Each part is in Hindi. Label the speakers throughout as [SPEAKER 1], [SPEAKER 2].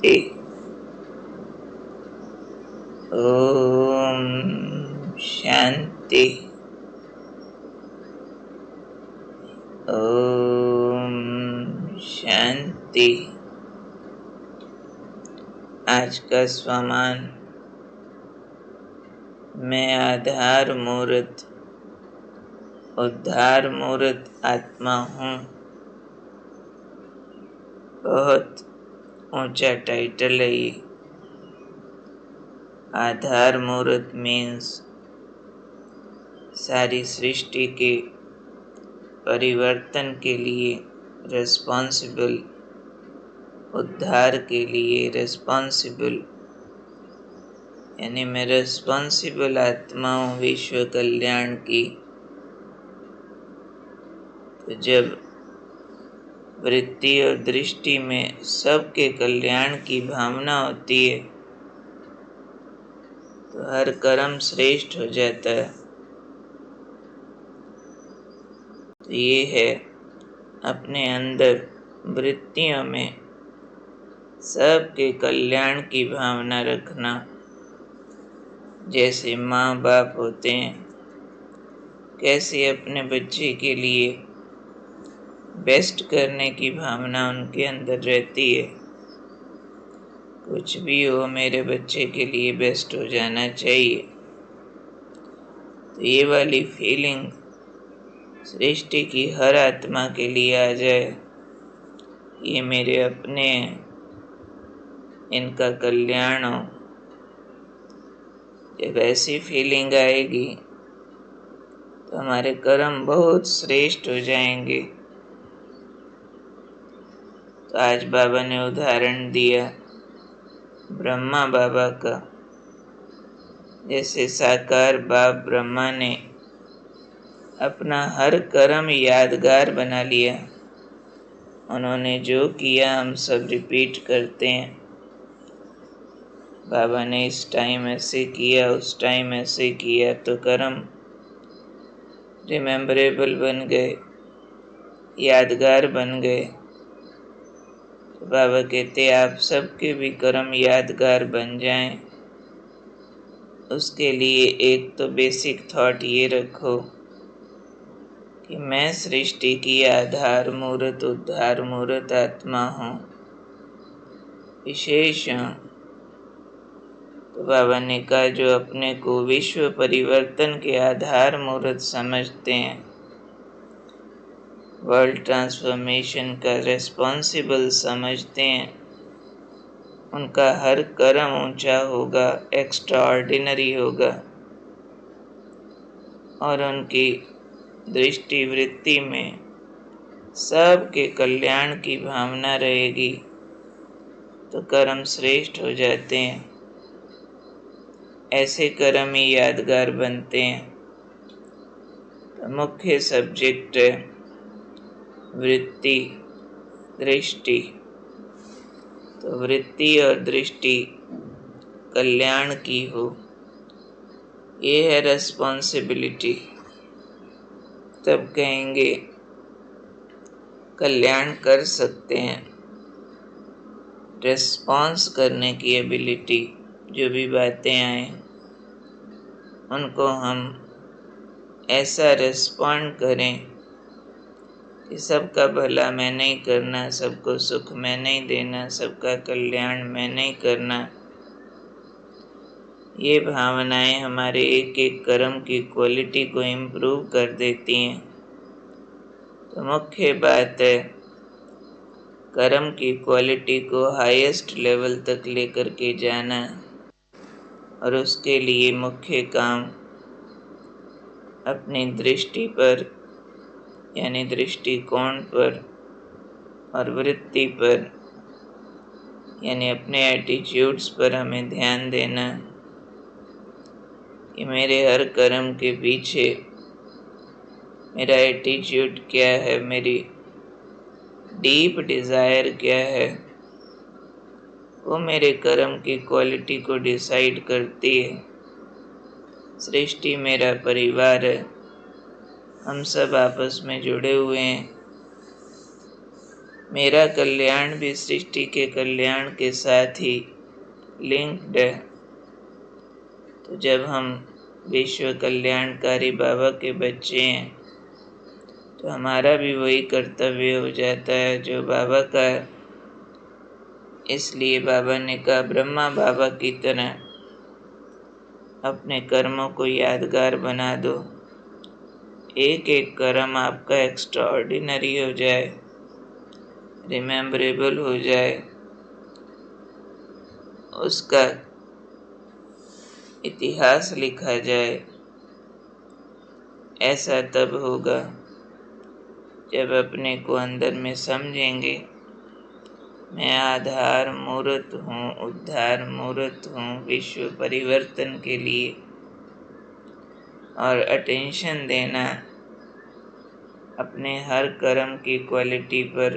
[SPEAKER 1] शांति। ओम शांति। ओम शांति। आज का स्वमान, मैं आधार मूर्त उद्धार मूर्त आत्मा हूँ। बहुत ऊंचा टाइटल है ये। आधार मूर्त मीन्स सारी सृष्टि के परिवर्तन के लिए रिस्पॉन्सिबल, उद्धार के लिए रिस्पॉन्सिबल, यानी मैं रिस्पॉन्सिबल आत्मा हूँ विश्व कल्याण की। तो जब वृत्ति और दृष्टि में सबके कल्याण की भावना होती है तो हर कर्म श्रेष्ठ हो जाता है। तो ये है अपने अंदर वृत्तियों में सबके कल्याण की भावना रखना। जैसे माँ बाप होते हैं, कैसे अपने बच्चे के लिए बेस्ट करने की भावना उनके अंदर रहती है। कुछ भी हो, मेरे बच्चे के लिए बेस्ट हो जाना चाहिए। तो ये वाली फीलिंग सृष्टि की हर आत्मा के लिए आ जाए, ये मेरे अपने हैं, इनका कल्याण हो। जब ऐसी फीलिंग आएगी तो हमारे कर्म बहुत श्रेष्ठ हो जाएंगे। तो आज बाबा ने उदाहरण दिया ब्रह्मा बाबा का। जैसे साकार बाप ब्रह्मा ने अपना हर कर्म यादगार बना लिया। उन्होंने जो किया हम सब रिपीट करते हैं। बाबा ने इस टाइम ऐसे किया, उस टाइम ऐसे किया, तो कर्म रिमेम्बरेबल बन गए, यादगार बन गए। तो बाबा कहते आप सबके भी कर्म यादगार बन जाएं। उसके लिए एक तो बेसिक थॉट ये रखो कि मैं सृष्टि की आधार मूर्त उद्धार मूर्त आत्मा हूँ, विशेष हूँ। तो बाबा ने कहा जो अपने को विश्व परिवर्तन के आधार मूर्त समझते हैं, वर्ल्ड ट्रांसफॉर्मेशन का रिस्पॉन्सिबल समझते हैं, उनका हर कर्म ऊंचा होगा, एक्स्ट्रा ऑर्डिनरी होगा और उनकी दृष्टि वृत्ति में सबके कल्याण की भावना रहेगी तो कर्म श्रेष्ठ हो जाते हैं। ऐसे कर्म ही यादगार बनते हैं। तो मुख्य सब्जेक्ट है वृत्ति दृष्टि। तो वृत्ति और दृष्टि कल्याण की हो, ये है रिस्पॉन्सिबिलिटी। तब कहेंगे कल्याण कर सकते हैं। रिस्पॉन्स करने की एबिलिटी, जो भी बातें आए उनको हम ऐसा रिस्पॉन्ड करें कि सबका भला मैं नहीं करना, सबको सुख मैं नहीं देना, सबका कल्याण मैं नहीं करना। ये भावनाएं हमारे एक एक कर्म की क्वालिटी को इम्प्रूव कर देती हैं। तो मुख्य बात है कर्म की क्वालिटी को हाईएस्ट लेवल तक लेकर के जाना, और उसके लिए मुख्य काम अपनी दृष्टि पर यानी दृष्टिकोण पर और वृत्ति पर यानी अपने एटीट्यूड्स पर हमें ध्यान देना कि मेरे हर कर्म के पीछे मेरा एटीट्यूड क्या है, मेरी डीप डिज़ायर क्या है, वो मेरे कर्म की क्वालिटी को डिसाइड करती है। सृष्टि मेरा परिवार है, हम सब आपस में जुड़े हुए हैं। मेरा कल्याण भी सृष्टि के कल्याण के साथ ही लिंक्ड है। तो जब हम विश्व कल्याणकारी बाबा के बच्चे हैं तो हमारा भी वही कर्तव्य हो जाता है जो बाबा का है। इसलिए बाबा ने कहा ब्रह्मा बाबा की तरह अपने कर्मों को यादगार बना दो, एक एक कर्म आपका एक्स्ट्राऑर्डिनरी हो जाए, रिमेम्बरेबल हो जाए, उसका इतिहास लिखा जाए। ऐसा तब होगा जब अपने को अंदर में समझेंगे, मैं आधार मूर्त हूँ, उद्धार मूर्त हूँ विश्व परिवर्तन के लिए। और अटेंशन देना अपने हर कर्म की क्वालिटी पर।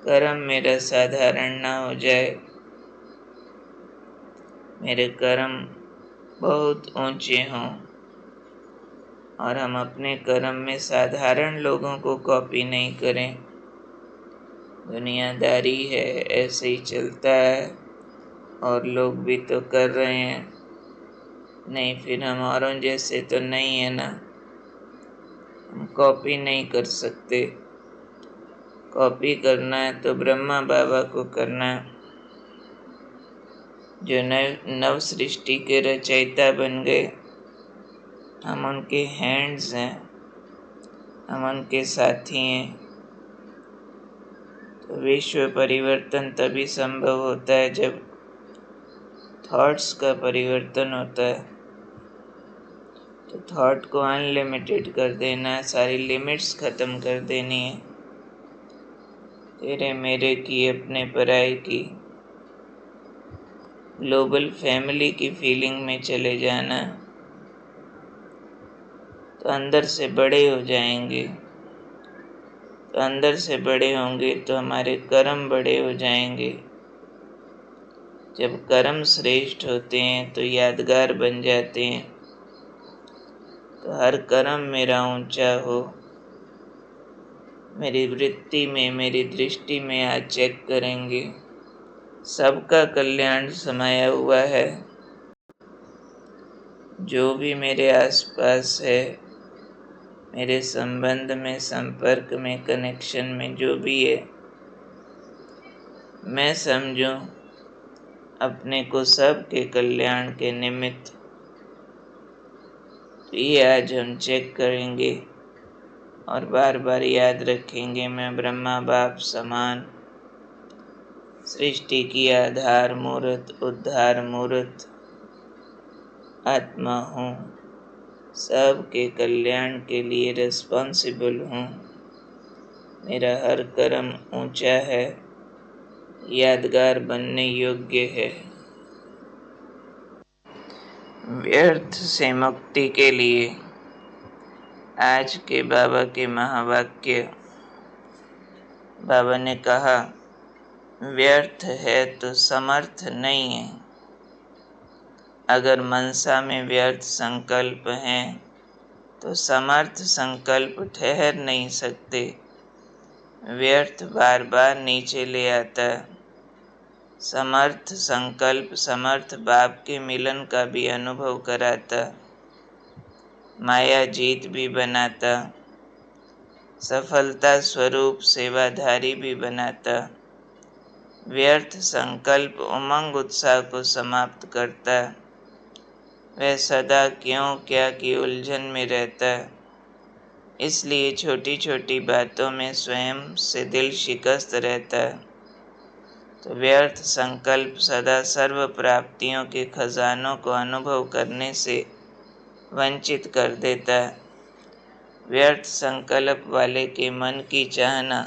[SPEAKER 1] कर्म मेरा साधारण ना हो जाए, मेरे कर्म बहुत ऊंचे हों और हम अपने कर्म में साधारण लोगों को कॉपी नहीं करें। दुनियादारी है, ऐसे ही चलता है और लोग भी तो कर रहे हैं, नहीं फिर हम औरों जैसे तो नहीं है ना, हम कॉपी नहीं कर सकते। कॉपी करना है तो ब्रह्मा बाबा को करना है जो नव सृष्टि के रचयिता बन गए। हम उनके हैंड्स हैं, हम उनके साथी हैं। तो विश्व परिवर्तन तभी संभव होता है जब थॉट्स का परिवर्तन होता है। तो थॉट को अनलिमिटेड कर देना, सारी लिमिट्स खत्म कर देनी है। तेरे मेरे की, अपने पराये की, ग्लोबल फैमिली की फीलिंग में चले जाना। तो अंदर से बड़े हो जाएंगे। तो अंदर से बड़े होंगे तो हमारे कर्म बड़े हो जाएंगे। जब कर्म श्रेष्ठ होते हैं तो यादगार बन जाते हैं। तो हर कर्म मेरा ऊंचा हो। मेरी वृत्ति में, मेरी दृष्टि में आज चेक करेंगे, सबका कल्याण समाया हुआ है। जो भी मेरे आसपास है, मेरे संबंध में, संपर्क में, कनेक्शन में जो भी है, मैं समझूं अपने को सबके कल्याण के निमित्त। तो ये आज हम चेक करेंगे और बार बार याद रखेंगे, मैं ब्रह्मा बाप समान सृष्टि की आधार मूर्त, उद्धार मूर्त आत्मा हूँ, सबके कल्याण के लिए रिस्पॉन्सिबल हूँ। मेरा हर कर्म ऊंचा है, यादगार बनने योग्य है। व्यर्थ से मुक्ति के लिए आज के बाबा के महावाक्य। बाबा ने कहा व्यर्थ है तो समर्थ नहीं है। अगर मनसा में व्यर्थ संकल्प हैं तो समर्थ संकल्प ठहर नहीं सकते। व्यर्थ बार बार नीचे ले आता। समर्थ संकल्प समर्थ बाप के मिलन का भी अनुभव कराता, माया जीत भी बनाता, सफलता स्वरूप सेवाधारी भी बनाता। व्यर्थ संकल्प उमंग उत्साह को समाप्त करता। वह सदा क्यों क्या की उलझन में रहता। इसलिए छोटी छोटी बातों में स्वयं से दिल शिकस्त रहता। तो व्यर्थ संकल्प सदा सर्व प्राप्तियों के खजानों को अनुभव करने से वंचित कर देता। व्यर्थ संकल्प वाले के मन की चाहना,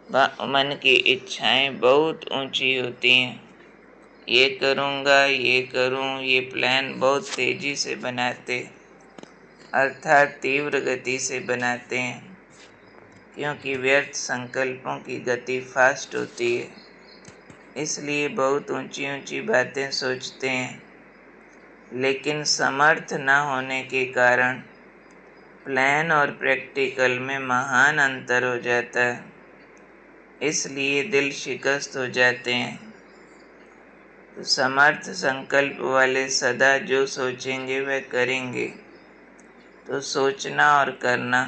[SPEAKER 1] मन की इच्छाएं बहुत ऊंची होती हैं। ये करूँगा, ये करूँ, ये प्लान बहुत तेजी से बनाते, अर्थात तीव्र गति से बनाते हैं, क्योंकि व्यर्थ संकल्पों की गति फास्ट होती है। इसलिए बहुत ऊंची ऊंची बातें सोचते हैं, लेकिन समर्थ न होने के कारण प्लान और प्रैक्टिकल में महान अंतर हो जाता है। इसलिए दिल शिकस्त हो जाते हैं। तो समर्थ संकल्प वाले सदा जो सोचेंगे वह करेंगे। तो सोचना और करना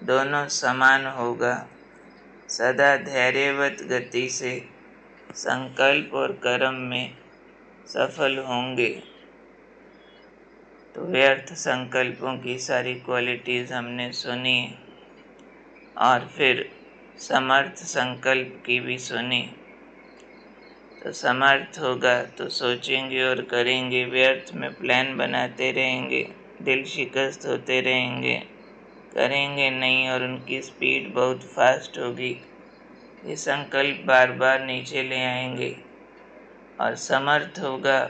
[SPEAKER 1] दोनों समान होगा। सदा धैर्यवत गति से संकल्प और कर्म में सफल होंगे। तो व्यर्थ संकल्पों की सारी क्वालिटीज हमने सुनी और फिर समर्थ संकल्प की भी सुनी। तो समर्थ होगा तो सोचेंगे और करेंगे, व्यर्थ में प्लान बनाते रहेंगे, दिल शिकस्त होते रहेंगे, करेंगे नहीं और उनकी स्पीड बहुत फास्ट होगी, ये संकल्प बार बार नीचे ले आएंगे। और समर्थ होगा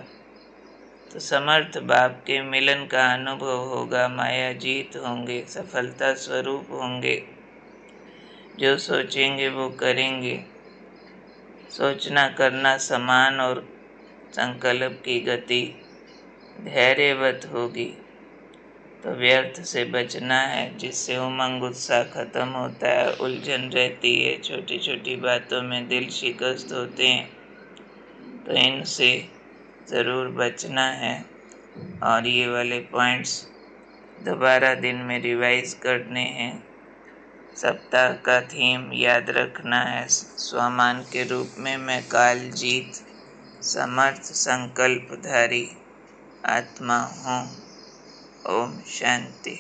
[SPEAKER 1] तो समर्थ बाप के मिलन का अनुभव होगा, माया जीत होंगे, सफलता स्वरूप होंगे, जो सोचेंगे वो करेंगे। सोचना करना समान और संकल्प की गति धैर्यवत होगी। तो व्यर्थ से बचना है, जिससे उमंग उत्साह खत्म होता है, उलझन रहती है, छोटी छोटी बातों में दिल शिकस्त होते हैं। तो इनसे ज़रूर बचना है। और ये वाले पॉइंट्स दोबारा दिन में रिवाइज करने हैं। सप्ताह का थीम याद रखना है, स्वमान के रूप में मैं काल जीत समर्थ संकल्पधारी आत्मा हूँ। ओम शांति।